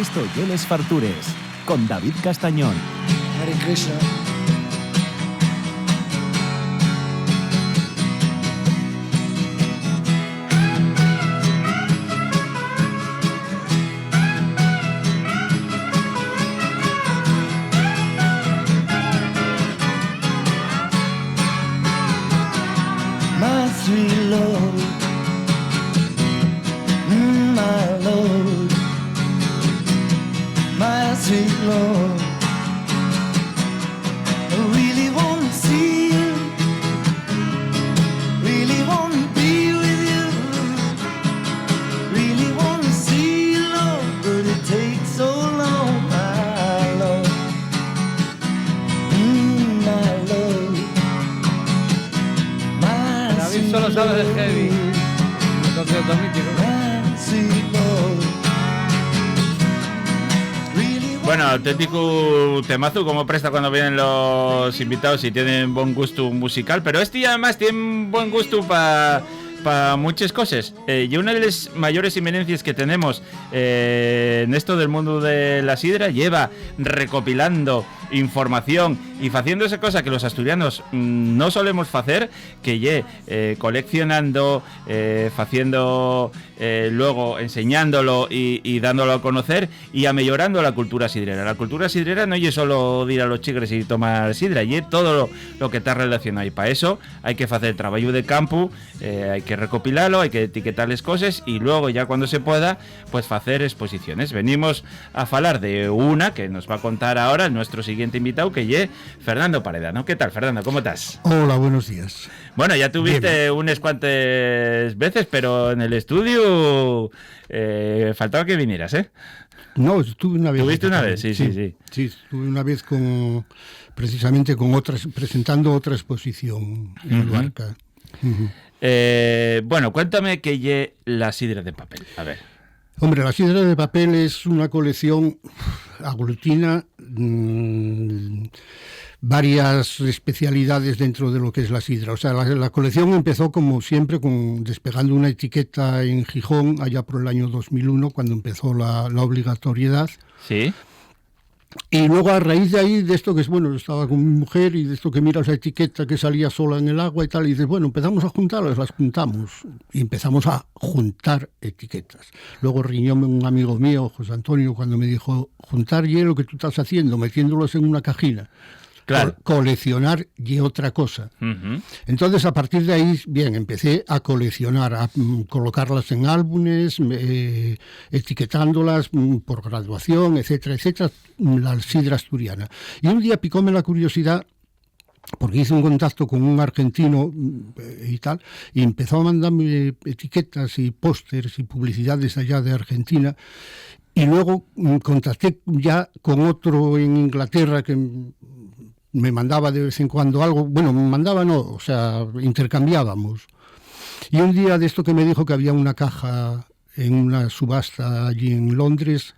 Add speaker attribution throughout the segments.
Speaker 1: Esto ye Les Fartures, con David Castañón.
Speaker 2: Hare Krishna. My sweet Lord, my Lord, my sweet Lord, I really want to see you, really want to be with you, really want to see you, Lord, but it takes so long, my Lord, my Lord, my
Speaker 3: David solo sabe de heavy. Concierto mítico.
Speaker 4: Bueno, auténtico temazo, como presta cuando vienen los invitados y tienen buen gusto musical, pero este además tiene buen gusto para muchas cosas. Y una de las mayores inmenencias que tenemos en esto del mundo de la sidra lleva recopilando información y haciendo esa cosa que los asturianos no solemos hacer, que coleccionando, haciendo, luego enseñándolo y dándolo a conocer y amellorando la cultura sidrera. La cultura sidrera no es solo ir a los chigres y tomar sidra, y todo lo que está relacionado, y para eso hay que hacer trabajo de campo, hay que recopilarlo, hay que etiquetar las cosas y luego ya cuando se pueda pues hacer exposiciones. Venimos a hablar de una que nos va a contar ahora nuestro siguiente invitado, que es Fernando Paredano. ¿Qué tal, Fernando? ¿Cómo estás?
Speaker 5: Hola, buenos días.
Speaker 4: Bueno, ya tuviste
Speaker 5: Bien.
Speaker 4: unas cuantas veces, pero en el estudio faltaba que vinieras, ¿eh?
Speaker 5: No, estuve una vez.
Speaker 4: ¿Tuviste una vez? Sí.
Speaker 5: Sí, estuve una vez precisamente presentando otra exposición en Luarca.
Speaker 4: Bueno, cuéntame qué es la sidra de papel. A ver.
Speaker 5: Hombre, la sidra de papel es una colección, aglutina varias especialidades dentro de lo que es la sidra. O sea, la colección empezó como siempre despegando una etiqueta en Gijón allá por el año 2001, cuando empezó la obligatoriedad.
Speaker 4: Sí.
Speaker 5: Y luego a raíz de ahí, de esto que es, bueno, estaba con mi mujer y de esto que miras la etiqueta que salía sola en el agua y tal, y dices, bueno, empezamos a juntarlas, las juntamos y empezamos a juntar etiquetas. Luego riñóme un amigo mío, José Antonio, cuando me dijo, juntar y lo que tú estás haciendo, metiéndolos en una cajina.
Speaker 4: Claro.
Speaker 5: Coleccionar y otra cosa. Entonces, a partir de ahí, bien, empecé a coleccionar, a colocarlas en álbumes, etiquetándolas por graduación, etcétera, etcétera, la sidra asturiana. Y un día picóme la curiosidad, porque hice un contacto con un argentino y tal, y empezó a mandarme etiquetas y pósters y publicidades allá de Argentina. Y luego contacté ya con otro en Inglaterra que me mandaba de vez en cuando algo, bueno, me mandaba no, o sea, intercambiábamos. Y un día de esto que me dijo que había una caja en una subasta allí en Londres,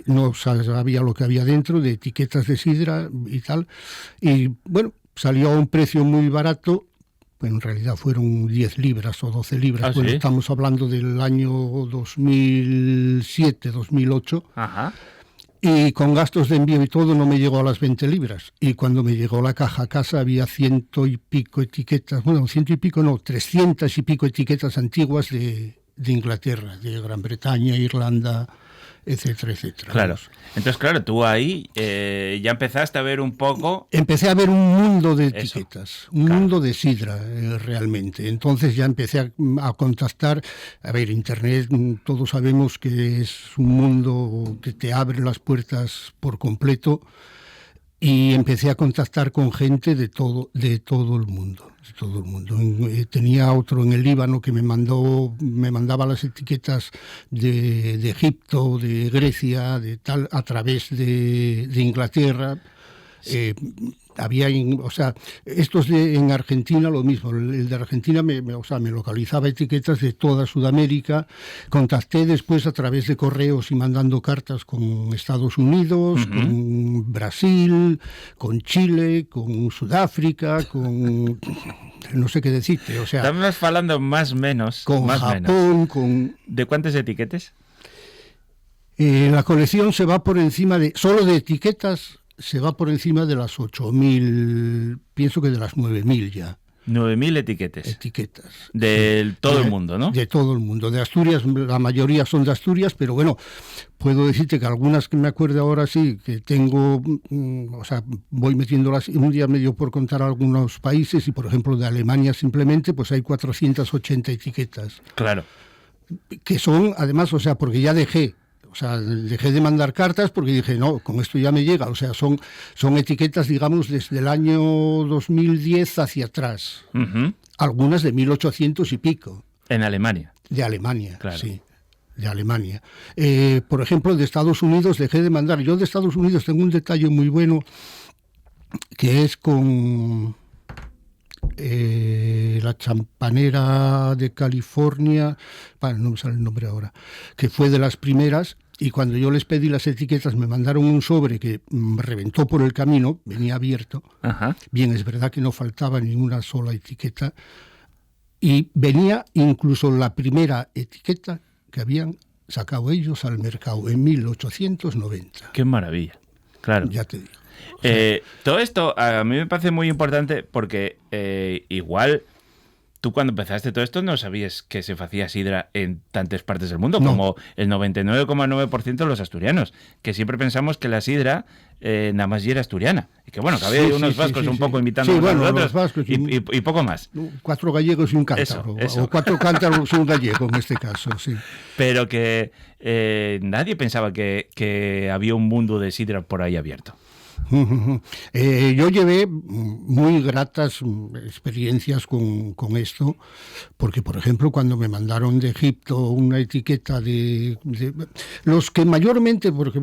Speaker 5: no sabía lo que había dentro, de etiquetas de sidra y tal, y bueno, salió a un precio muy barato. Bueno, en realidad fueron 10 libras o 12 libras, bueno,
Speaker 4: ¿sí?
Speaker 5: Estamos hablando del año 2007, 2008.
Speaker 4: Ajá.
Speaker 5: Y con gastos de envío y todo no me llegó a las 20 libras. Y cuando me llegó la caja a casa había 100 y pico etiquetas, bueno, 100 y pico no, 300 y pico etiquetas antiguas de Inglaterra, de Gran Bretaña, Irlanda, etcétera, etcétera.
Speaker 4: Claro. Entonces, claro, tú ahí ya empezaste a ver un poco...
Speaker 5: Empecé a ver un mundo de etiquetas,
Speaker 4: Eso,
Speaker 5: un
Speaker 4: claro.
Speaker 5: mundo de sidra realmente. Entonces ya empecé a contactar. A ver, Internet, todos sabemos que es un mundo que te abre las puertas por completo. Y empecé a contactar con gente de todo el mundo. Tenía otro en el Líbano que me mandaba las etiquetas de Egipto, de Grecia, de tal, a través de Inglaterra. Había, o sea, estos en Argentina lo mismo. El de Argentina me localizaba etiquetas de toda Sudamérica. Contacté después a través de correos y mandando cartas con Estados Unidos, con Brasil, con Chile, con Sudáfrica, con no sé qué decirte. O sea,
Speaker 4: estamos hablando más o menos.
Speaker 5: Con
Speaker 4: más
Speaker 5: Japón,
Speaker 4: menos.
Speaker 5: con...
Speaker 4: ¿De cuántas etiquetas?
Speaker 5: La colección se va por encima solo de etiquetas, se va por encima de las 8.000, pienso que de las 9.000 ya.
Speaker 4: 9.000 etiquetas.
Speaker 5: Etiquetas.
Speaker 4: De todo el mundo, ¿no?
Speaker 5: De todo el mundo. De Asturias, la mayoría son de Asturias, pero bueno, puedo decirte que algunas que me acuerdo ahora sí, que tengo, o sea, voy metiéndolas, un día me dio por contar algunos países, y por ejemplo de Alemania simplemente, pues hay 480 etiquetas.
Speaker 4: Claro.
Speaker 5: Que son, además, o sea, porque ya dejé de mandar cartas porque dije, no, con esto ya me llega. O sea, son etiquetas, digamos, desde el año 2010 hacia atrás.
Speaker 4: Uh-huh.
Speaker 5: Algunas de 1800 y pico.
Speaker 4: En Alemania.
Speaker 5: De Alemania,
Speaker 4: claro.
Speaker 5: Sí. De Alemania. Por ejemplo, de Estados Unidos dejé de mandar. Yo de Estados Unidos tengo un detalle muy bueno que es con la champanera de California, bueno, no me sale el nombre ahora, que fue de las primeras. Y cuando yo les pedí las etiquetas me mandaron un sobre que reventó por el camino, venía abierto.
Speaker 4: Ajá.
Speaker 5: Bien, es verdad que no faltaba ni una sola etiqueta. Y venía incluso la primera etiqueta que habían sacado ellos al mercado en 1890.
Speaker 4: ¡Qué maravilla! Claro.
Speaker 5: Ya te digo.
Speaker 4: Todo esto a mí me parece muy importante porque igual... Tú cuando empezaste todo esto no sabías que se hacía sidra en tantas partes del mundo, no. Como el 99,9% de los asturianos, que siempre pensamos que la sidra nada más ya era asturiana. Y que bueno, que había unos vascos un poco imitando a nosotros,
Speaker 5: vascos
Speaker 4: y poco más.
Speaker 5: 4 gallegos y un cántaro,
Speaker 4: eso.
Speaker 5: o 4 cántaros y un gallego en este caso, sí.
Speaker 4: Pero que nadie pensaba que había un mundo de sidra por ahí abierto.
Speaker 5: Yo llevé muy gratas experiencias con esto, porque por ejemplo cuando me mandaron de Egipto una etiqueta de los que mayormente, porque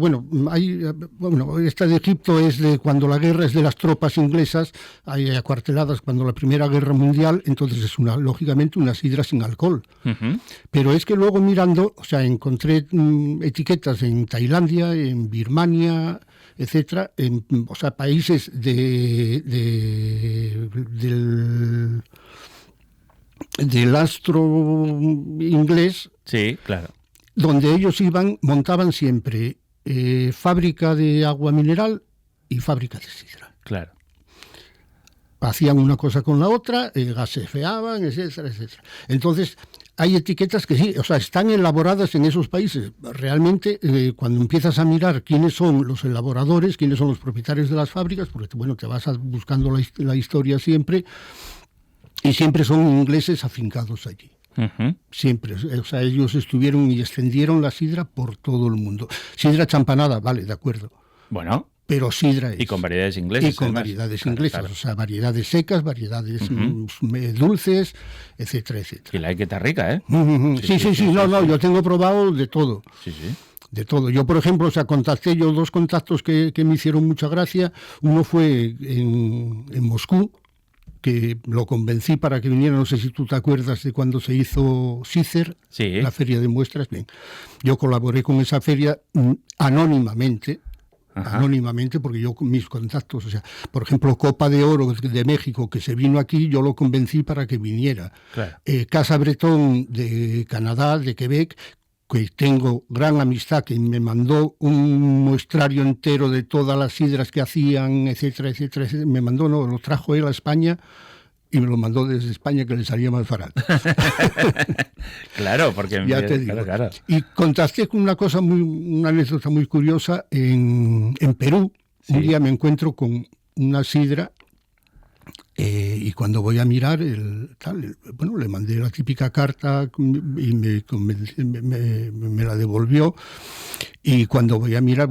Speaker 5: esta de Egipto es de cuando la guerra es de las tropas inglesas, hay acuarteladas cuando la Primera Guerra Mundial, entonces es lógicamente una sidra sin alcohol. Uh-huh. Pero es que luego mirando, o sea, encontré etiquetas en Tailandia, en Birmania, etcétera, o sea, países del astro inglés,
Speaker 4: sí, claro,
Speaker 5: donde ellos montaban siempre fábrica de agua mineral y fábrica de sidra.
Speaker 4: Claro.
Speaker 5: Hacían una cosa con la otra, gasefeaban, etcétera, etcétera. Entonces, hay etiquetas que sí, o sea, están elaboradas en esos países. Realmente, cuando empiezas a mirar quiénes son los elaboradores, quiénes son los propietarios de las fábricas, porque bueno, te vas buscando la historia siempre, y siempre son ingleses afincados allí. Uh-huh. Siempre, o sea, ellos estuvieron y extendieron la sidra por todo el mundo. Sidra champanada, vale, de acuerdo.
Speaker 4: Bueno.
Speaker 5: Pero sidra es.
Speaker 4: Y con variedades inglesas.
Speaker 5: Y con variedades inglesas,
Speaker 4: claro.
Speaker 5: O sea, variedades secas, variedades dulces, etcétera, etcétera.
Speaker 4: Y la etiqueta rica, ¿eh?
Speaker 5: Sí, no, yo tengo probado de todo.
Speaker 4: Sí.
Speaker 5: De todo. Yo, por ejemplo, o sea, contacté 2 contactos que me hicieron mucha gracia. Uno fue en Moscú, que lo convencí para que viniera, no sé si tú te acuerdas de cuando se hizo CICER,
Speaker 4: sí.
Speaker 5: La feria de muestras. Bien, yo colaboré con esa feria anónimamente. Ajá. Anónimamente, porque yo con mis contactos, o sea, por ejemplo, Copa de Oro de México, que se vino aquí, yo lo convencí para que viniera.
Speaker 4: Claro.
Speaker 5: Casa Breton de Canadá, de Quebec, que tengo gran amistad, que me mandó un muestrario entero de todas las sidras que hacían, etcétera, etcétera, etcétera. Lo trajo él a España y me lo mandó desde España, que le salía más barato.
Speaker 4: Claro, porque...
Speaker 5: Ya te digo.
Speaker 4: Claro.
Speaker 5: Y contrasté con una anécdota muy curiosa en Perú. Sí. Un día me encuentro con una sidra y cuando voy a mirar, le mandé la típica carta y me la devolvió. Y cuando voy a mirar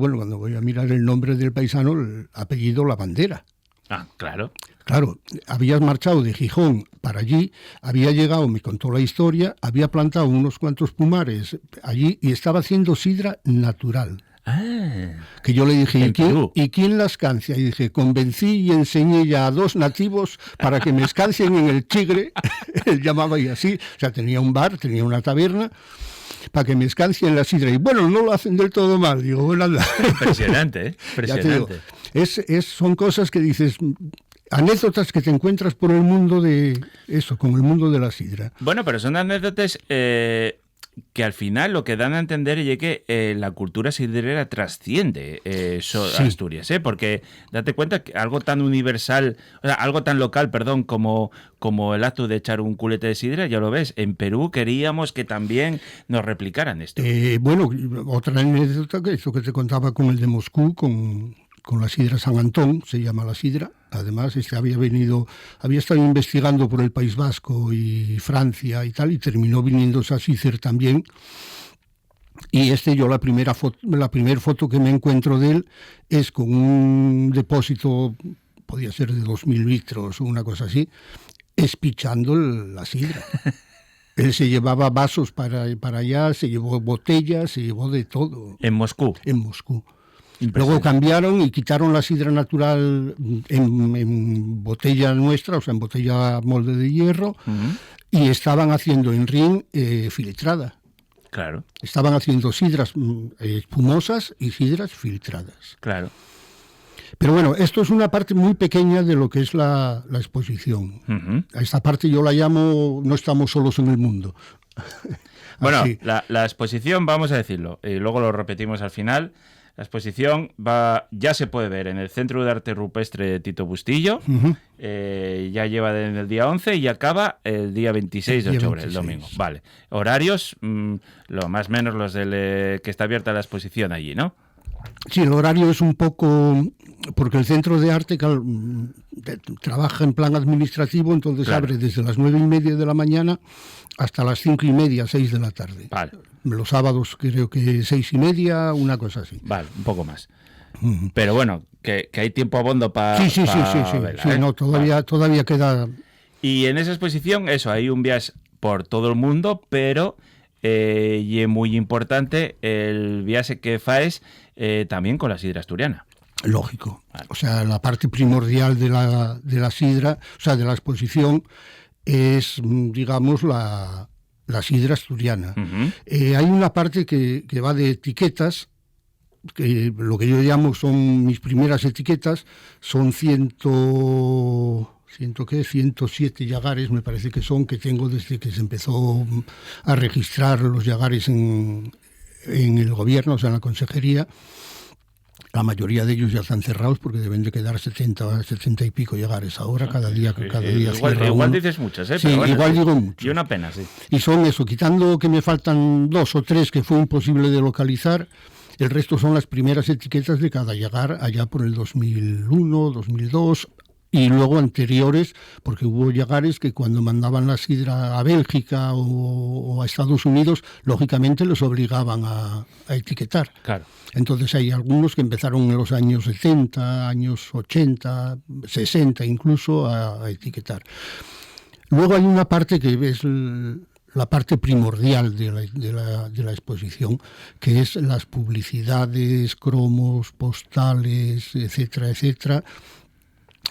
Speaker 5: el nombre del paisano, el apellido La Bandera.
Speaker 4: Ah, claro.
Speaker 5: Claro, había marchado de Gijón para allí, había llegado, me contó la historia, había plantado unos cuantos pumares allí y estaba haciendo sidra natural.
Speaker 4: Ah,
Speaker 5: que yo le dije, ¿y quién la escancia? Y dije, convencí y enseñé ya a 2 nativos para que me escancien en el Chigre, él llamaba y así, o sea, tenía un bar, tenía una taberna, para que me escancien la sidra. Y bueno, no lo hacen del todo mal, digo, bueno, anda.
Speaker 4: Impresionante, ¿eh? Impresionante.
Speaker 5: Son cosas que dices... Anécdotas que te encuentras por el mundo de eso, con el mundo de la sidra.
Speaker 4: Bueno, pero son anécdotas que al final lo que dan a entender es que la cultura sidrera trasciende
Speaker 5: Sí.
Speaker 4: Asturias, porque date cuenta que algo tan universal, o sea, algo tan local, perdón, como el acto de echar un culete de sidra, ya lo ves, en Perú queríamos que también nos replicaran esto.
Speaker 5: Bueno, otra anécdota que esto que te contaba con el de Moscú, con la sidra San Antón, se llama la sidra. Además, había estado investigando por el País Vasco y Francia y tal, y terminó viniéndose a Sícer también. Y yo la primera foto que me encuentro de él es con un depósito, podía ser de 2.000 litros o una cosa así, espichando la sidra. Él se llevaba vasos para allá, se llevó botellas, se llevó de todo.
Speaker 4: En Moscú.
Speaker 5: En Moscú. Luego cambiaron y quitaron la sidra natural en botella nuestra, o sea, en botella molde de hierro, y estaban haciendo en rin filtrada.
Speaker 4: Claro.
Speaker 5: Estaban haciendo sidras espumosas y sidras filtradas.
Speaker 4: Claro.
Speaker 5: Pero bueno, esto es una parte muy pequeña de lo que es la exposición. A esta parte yo la llamo no estamos solos en el mundo.
Speaker 4: Bueno, la exposición, vamos a decirlo, y luego lo repetimos al final. La exposición ya se puede ver en el Centro de Arte Rupestre de Tito Bustillo. Ya lleva en el día 11 y acaba el día 26 de octubre, el domingo. Vale. Horarios, lo más o menos los del que está abierta la exposición allí, ¿no?
Speaker 5: Sí, el horario es un poco... Porque el Centro de Arte trabaja en plan administrativo, entonces abre desde las 9:30 de la mañana hasta las 5:30, 6 de la tarde.
Speaker 4: Vale.
Speaker 5: Los sábados creo que 6:30, una cosa así.
Speaker 4: Vale, un poco más. Pero bueno, que hay tiempo abondo para...
Speaker 5: Sí.
Speaker 4: verla,
Speaker 5: Sí, no, todavía queda...
Speaker 4: Y en esa exposición, eso, hay un viaje por todo el mundo, pero y es muy importante el viaje que faes también con la sidra asturiana.
Speaker 5: Lógico. O sea, la parte primordial de la sidra, o sea, de la exposición, es, digamos, la sidra asturiana. Hay una parte que va de etiquetas, que lo que yo llamo son mis primeras etiquetas, son 107 llagares, me parece que tengo desde que se empezó a registrar los llagares en el gobierno, o sea, en la consejería. La mayoría de ellos ya están cerrados porque deben de quedar 70 y pico llagares ahora, cada día
Speaker 4: Igual dices muchas,
Speaker 5: Sí,
Speaker 4: pero bueno,
Speaker 5: igual digo muchos.
Speaker 4: Y una pena, sí.
Speaker 5: Y son eso, quitando que me faltan 2 o 3 que fue imposible de localizar, el resto son las primeras etiquetas de cada llagar allá por el 2001, 2002... Y luego anteriores, porque hubo llagares que cuando mandaban la sidra a Bélgica o a Estados Unidos, lógicamente los obligaban a etiquetar.
Speaker 4: Claro.
Speaker 5: Entonces hay algunos que empezaron en los años 70, años 80, 60 incluso a etiquetar. Luego hay una parte que es la parte primordial de la exposición, que es las publicidades, cromos, postales, etcétera,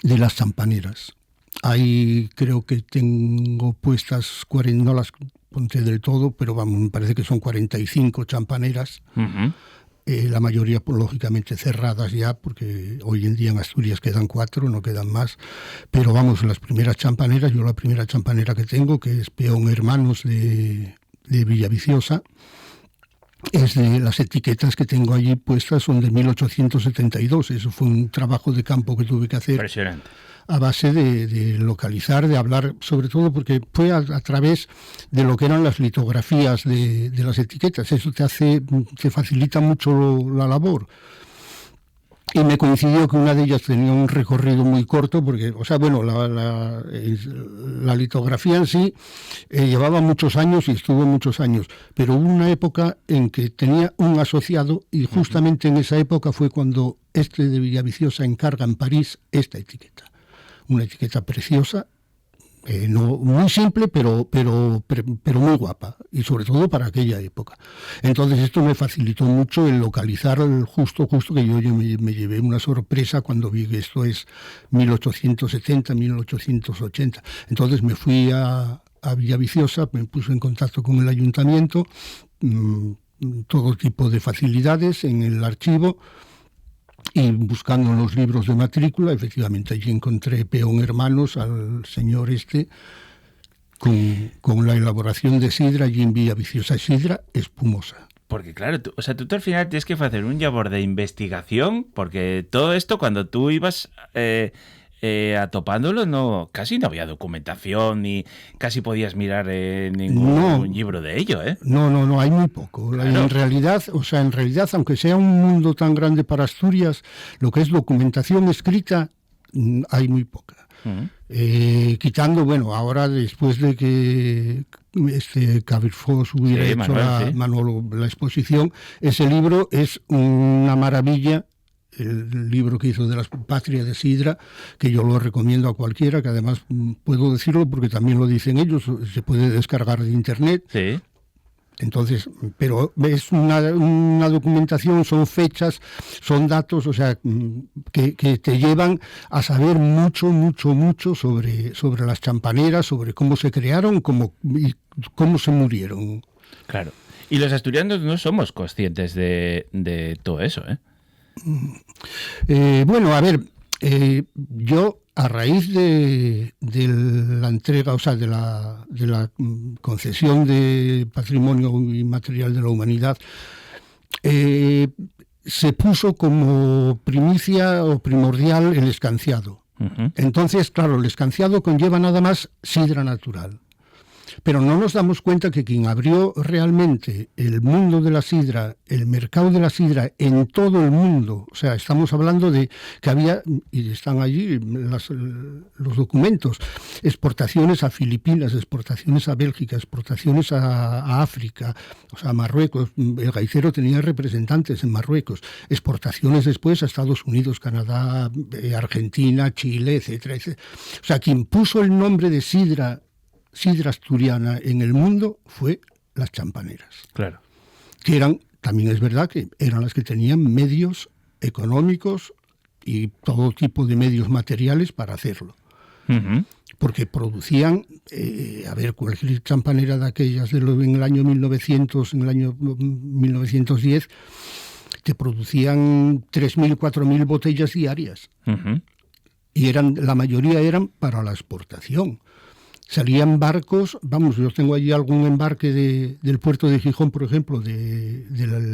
Speaker 5: de las champaneras. Ahí creo que tengo puestas 40, no las conté del todo, pero vamos, me parece que son 45 champaneras. La mayoría, pues, lógicamente cerradas ya, porque hoy en día en Asturias quedan 4, no quedan más. Pero vamos, las primeras champaneras, yo la primera champanera que tengo, que es Peón Hermanos de Villaviciosa, es de las etiquetas que tengo allí puestas, son de 1872. Eso fue un trabajo de campo que tuve que hacer.
Speaker 4: Impresionante.
Speaker 5: A base de localizar, de hablar, sobre todo porque fue a través de lo que eran las litografías de las etiquetas. Eso te facilita mucho la labor. Y me coincidió que una de ellas tenía un recorrido muy corto, porque, o sea, bueno, la litografía en sí llevaba muchos años y estuvo muchos años, pero hubo una época en que tenía un asociado y justamente en esa época fue cuando de Villaviciosa encarga en París esta etiqueta. Una etiqueta preciosa, no muy simple, pero muy guapa, y sobre todo para aquella época. Entonces esto me facilitó mucho el localizar justo que yo me llevé una sorpresa cuando vi que esto es 1870, 1880. Entonces me fui a Villaviciosa, me puse en contacto con el ayuntamiento, todo tipo de facilidades en el archivo, y buscando en los libros de matrícula, efectivamente allí encontré Peón Hermanos, al señor con la elaboración de sidra y envía viciosa sidra espumosa.
Speaker 4: Porque claro, tú al final tienes que hacer un labor de investigación, porque todo esto cuando tú ibas atopándolo, casi no había documentación, ni casi podías mirar ningún libro de ello, ¿eh?
Speaker 5: No, hay muy poco.
Speaker 4: Claro.
Speaker 5: En realidad, aunque sea un mundo tan grande para Asturias, lo que es documentación escrita, hay muy poca.
Speaker 4: Uh-huh.
Speaker 5: Quitando, ahora después de que Cabrifós hubiera hecho la exposición, ese libro es una maravilla, el libro que hizo de la Patria de Sidra, que yo lo recomiendo a cualquiera, que además puedo decirlo porque también lo dicen ellos, se puede descargar de internet.
Speaker 4: Sí.
Speaker 5: Entonces, pero es una documentación, son fechas, son datos, que te llevan a saber mucho sobre las champaneras, sobre cómo se crearon y cómo se murieron.
Speaker 4: Claro. Y los asturianos no somos conscientes de todo eso, ¿eh?
Speaker 5: Yo, a raíz de la entrega, de la concesión de Patrimonio Inmaterial de la Humanidad, se puso como primicia o primordial el escanciado.
Speaker 4: Uh-huh.
Speaker 5: Entonces, claro, el escanciado conlleva nada más sidra natural. Pero no nos damos cuenta que quien abrió realmente el mundo de la sidra, el mercado de la sidra en todo el mundo, estamos hablando de que había, y están allí los documentos, exportaciones a Filipinas, exportaciones a Bélgica, exportaciones a África, a Marruecos. El gaitero tenía representantes en Marruecos, exportaciones después a Estados Unidos, Canadá, Argentina, Chile, etcétera, etcétera. Quien puso el nombre de sidra asturiana en el mundo fue las champaneras.
Speaker 4: Claro.
Speaker 5: Que también es verdad que eran las que tenían medios económicos y todo tipo de medios materiales para hacerlo.
Speaker 4: Uh-huh.
Speaker 5: Porque producían, cualquier champanera de aquellas en el año 1900, en el año 1910, te producían 3.000, 4.000 botellas diarias.
Speaker 4: Uh-huh.
Speaker 5: Y la mayoría eran para la exportación. Salían barcos, yo tengo allí algún embarque del puerto de Gijón, por ejemplo, de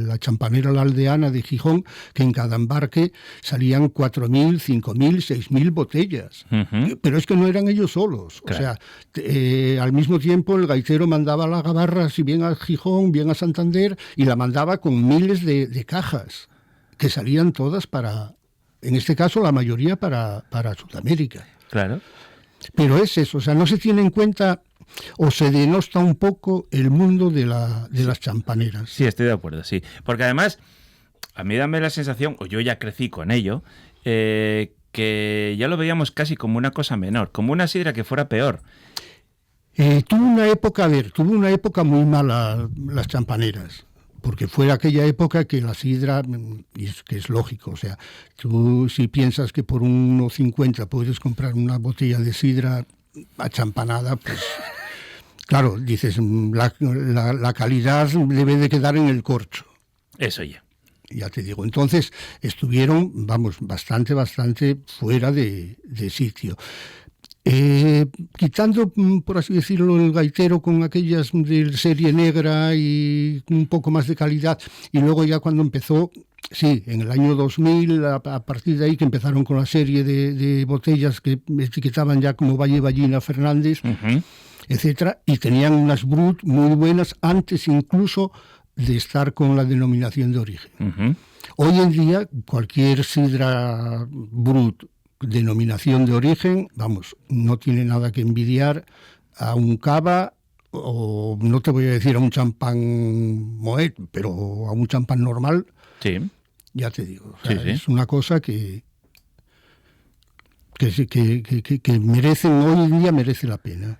Speaker 5: la champanera La Aldeana de Gijón, que en cada embarque salían 4.000, 5.000, 6.000 botellas. Uh-huh. Pero es que no eran ellos solos.
Speaker 4: Claro.
Speaker 5: Al mismo tiempo el gaitero mandaba la gabarra, si bien a Gijón, bien a Santander, y la mandaba con miles de cajas, que salían todas en este caso la mayoría para Sudamérica.
Speaker 4: Claro.
Speaker 5: Pero es eso, no se tiene en cuenta o se denosta un poco el mundo de las champaneras.
Speaker 4: Sí, estoy de acuerdo, sí. Porque además, a mí dame la sensación, o yo ya crecí con ello, que ya lo veíamos casi como una cosa menor, como una sidra que fuera peor.
Speaker 5: Tuvo una época muy mala las champaneras. Porque fue aquella época que la sidra, y que es lógico, tú si piensas que por 1,50 puedes comprar una botella de sidra achampanada, pues claro, dices, la calidad debe de quedar en el corcho.
Speaker 4: Eso ya.
Speaker 5: Ya te digo, entonces estuvieron, bastante fuera de sitio. Quitando, por así decirlo, el gaitero con aquellas de serie negra y un poco más de calidad, y luego ya cuando empezó, en el año 2000, a partir de ahí que empezaron con la serie de botellas que etiquetaban ya como Valle Ballina Fernández, uh-huh, etcétera, y tenían unas Brut muy buenas antes incluso de estar con la denominación de origen.
Speaker 4: Uh-huh.
Speaker 5: Hoy en día, cualquier sidra Brut denominación de origen, no tiene nada que envidiar a un cava, o no te voy a decir a un champán Moet, pero a un champán normal.
Speaker 4: Sí.
Speaker 5: Ya te digo,
Speaker 4: Sí.
Speaker 5: Es una cosa que merecen, hoy en día merece la pena.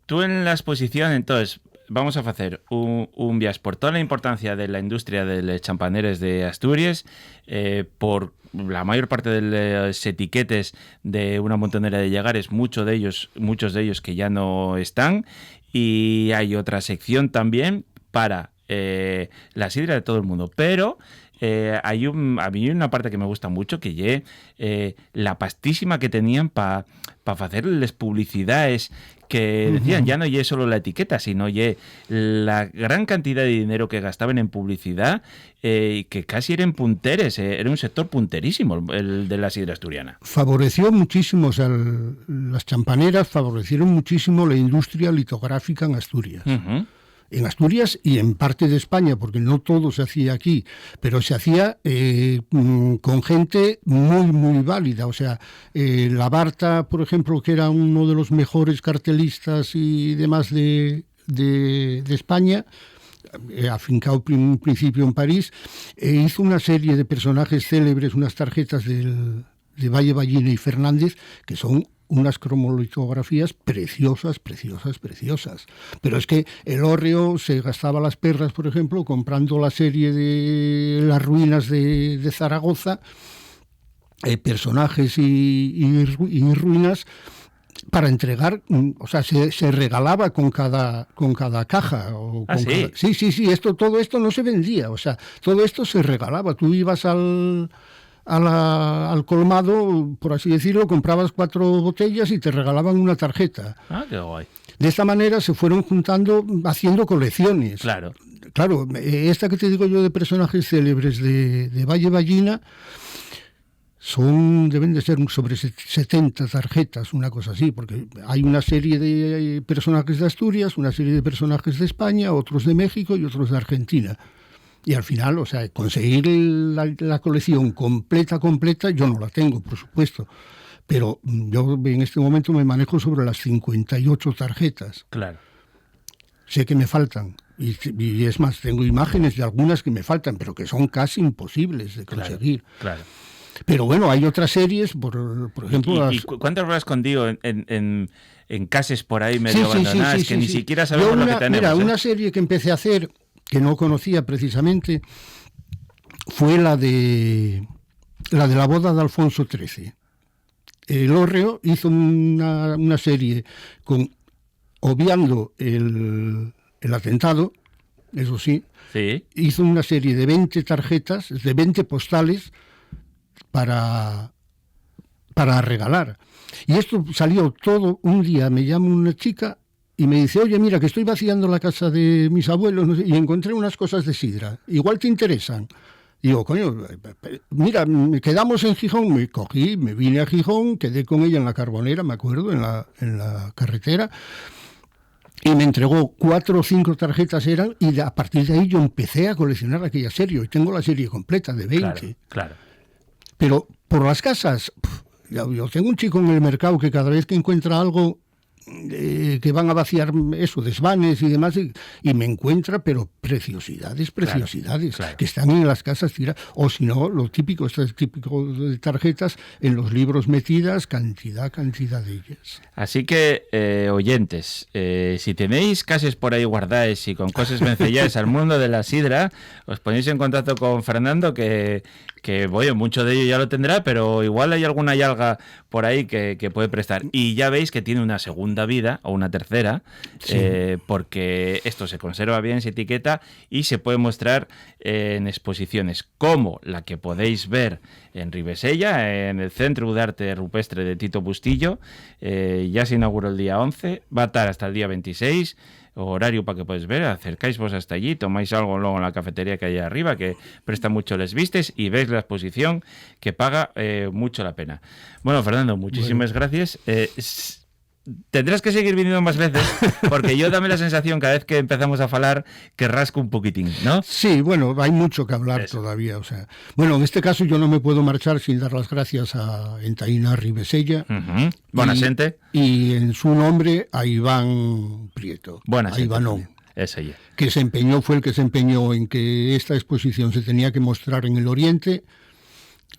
Speaker 4: Tú en la exposición, entonces, vamos a hacer un viaje por toda la importancia de la industria de los champaneres de Asturias, por la mayor parte de los etiquetes de una montonera de llegares, muchos de ellos que ya no están, y hay otra sección también para la sidra de todo el mundo, pero a mí una parte que me gusta mucho, que lle la pastísima que tenían para hacerles publicidades, que decían, ya no lle solo la etiqueta, sino lle la gran cantidad de dinero que gastaban en publicidad, que casi eran punteres, era un sector punterísimo el de la sidra asturiana.
Speaker 5: Favoreció muchísimo, o sea, las champaneras favorecieron muchísimo la industria litográfica en Asturias. En Asturias y en parte de España, porque no todo se hacía aquí, pero se hacía con gente muy, muy válida. O sea, la Barta, por ejemplo, que era uno de los mejores cartelistas y demás de España, afincado en principio en París, hizo una serie de personajes célebres, unas tarjetas de Valle Ballina y Fernández, que son unas cromolitografías preciosas. Pero es que el hórreo se gastaba las perras, por ejemplo, comprando la serie de las ruinas de Zaragoza, personajes y ruinas, para entregar, o sea, se regalaba con cada caja. O con
Speaker 4: ¿sí?
Speaker 5: Sí, todo esto no se vendía, o sea, todo esto se regalaba. Tú ibas al colmado, por así decirlo, comprabas 4 botellas y te regalaban una tarjeta.
Speaker 4: Ah, qué guay.
Speaker 5: De esta manera se fueron juntando, haciendo colecciones.
Speaker 4: Claro,
Speaker 5: esta que te digo yo de personajes célebres de Valle Ballina, deben de ser sobre 70 tarjetas, una cosa así, porque hay una serie de personajes de Asturias, una serie de personajes de España, otros de México y otros de Argentina. Y al final, o sea, conseguir la colección completa, yo no la tengo, por supuesto, pero yo en este momento me manejo sobre las 58 tarjetas.
Speaker 4: Claro.
Speaker 5: Sé que me faltan, y es más, tengo imágenes de algunas que me faltan, pero que son casi imposibles de conseguir.
Speaker 4: Claro.
Speaker 5: Pero bueno, hay otras series, por ejemplo...
Speaker 4: ¿Y cuántas habrás escondido en casas por ahí medio abandonadas que ni siquiera sabemos lo que tenemos?
Speaker 5: Mira, una serie que empecé a hacer, que no conocía precisamente, fue la de la boda de Alfonso XIII. El hórreo hizo una serie obviando el atentado, eso sí, hizo una serie de 20 tarjetas, de 20 postales para regalar. Y esto salió todo un día, me llama una chica y me dice, oye, mira, que estoy vaciando la casa de mis abuelos, no sé, y encontré unas cosas de sidra, igual te interesan. Y digo, coño, mira, quedamos en Gijón, me vine a Gijón, quedé con ella en la Carbonera, me acuerdo, en la carretera, y me entregó 4 o 5 tarjetas eran, y a partir de ahí yo empecé a coleccionar aquella serie, y tengo la serie completa de 20.
Speaker 4: Claro.
Speaker 5: Pero por las casas, yo tengo un chico en el mercado que cada vez que encuentra algo que van a vaciar eso, desvanes y demás, y me encuentra, pero preciosidades,
Speaker 4: claro.
Speaker 5: Que están en las casas tiradas, o si no, lo típico, de tarjetas en los libros metidas, cantidad de ellas.
Speaker 4: Así que, oyentes, si tenéis casas por ahí guardadas y con cosas vencelláis al mundo de la sidra, os ponéis en contacto con Fernando, que bueno, mucho de ello ya lo tendrá, pero igual hay alguna yalga por ahí que puede prestar. Y ya veis que tiene una segunda vida o una tercera, sí. Porque esto se conserva bien, se etiqueta y se puede mostrar en exposiciones como la que podéis ver en Ribesella, en el Centro de Arte Rupestre de Tito Bustillo. Ya se inauguró el día 11, va a estar hasta el día 26, horario para que podáis ver, acercáis vos hasta allí, tomáis algo luego en la cafetería que hay arriba, que presta mucho les vistes, y veis la exposición, que paga mucho la pena. Bueno, Fernando, muchísimas gracias. Tendrás que seguir viniendo más veces, porque yo dame la sensación cada vez que empezamos a falar que rasco un poquitín, ¿no?
Speaker 5: Sí, bueno, hay mucho que hablar todavía, o sea. Bueno, en este caso yo no me puedo marchar sin dar las gracias a Entaína Ribesella.
Speaker 4: Buena gente.
Speaker 5: Y en su nombre a Iván Prieto.
Speaker 4: Buena gente.
Speaker 5: Ivánón.
Speaker 4: Ese ya.
Speaker 5: Que fue el que se empeñó en que esta exposición se tenía que mostrar en el Oriente,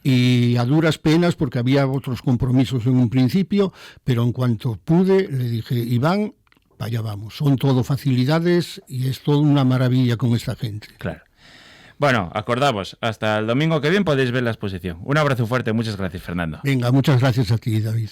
Speaker 5: y a duras penas, porque había otros compromisos en un principio, pero en cuanto pude le dije, Iván, vaya vamos, son todo facilidades y es toda una maravilla con esta gente.
Speaker 4: Claro. Bueno, acordamos, hasta el domingo que viene podéis ver la exposición. Un abrazo fuerte, muchas gracias, Fernando.
Speaker 5: Venga, muchas gracias a ti, David.